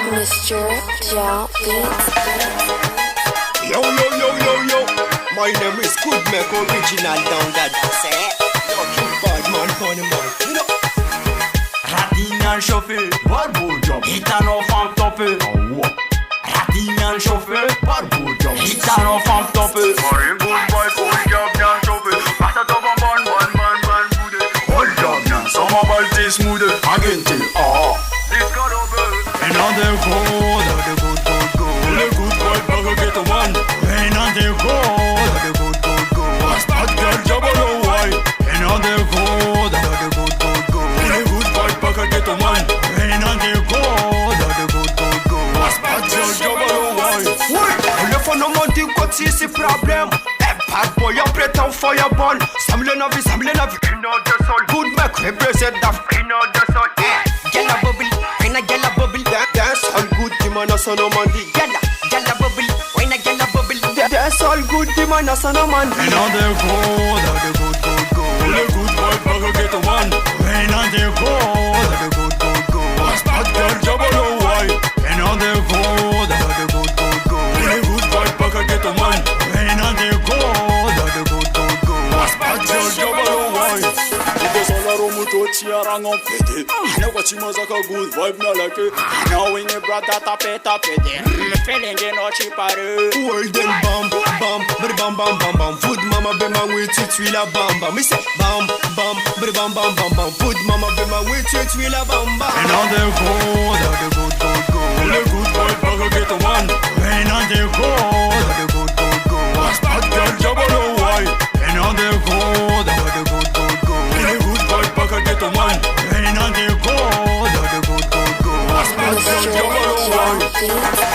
Mr. Joe Beats. Yo, yo, yo, yo, yo. My name is Good Mac, original down that set. Yo, keep bad man, funny man. You know. Ratingan chauffeur, var bu job. Hittan och fan toppe. Ratingan chauffeur, var bu job. Hittan och fan toppe. Var en good boy, cool job, nyan chauffeur. Passa top en ban, bude. Hold job, nyan, sommer ballt smooth. Agent till this got over. Another code, the good. The good boy, bugger get a one. Another code, the good. What's that girl, job or why? Another code, the good. The good boy, bugger get a one. Another code, the good. What's that girl, job or why? Le fond no monte quoi si c'est problème. Bad boy, you pretend for your bun. Samle na vi. In the soul. Good Mac, represent that. In the soul. Gala bubble, when I gala bubble. That's all good, the man a son of man. Gala bubble, when I gala bubble. That's all good, the man a son of man. Another code, the good. The good boy, bugger get a one. Another code, the good. What's that girl, job or why? Another code, the good. The good boy, bugger get a one. Another code, the good. What's that girl, job or why? I know what you must like a good vibe, no like it. I know when you brought that up it. Feeling you know cheaper. Well then bam, bada bam. Food mama be my way to twila bam. Me say bam, bada bam. Food mama be my way to twila bam. Another code, the good. The good boy, bugger get a one. Another code, the good. What's that girl, job or why? Another code, the good. The good boy, bugger get a one. Another code, the good. What's that girl, job or why? Mr. Joe Beats.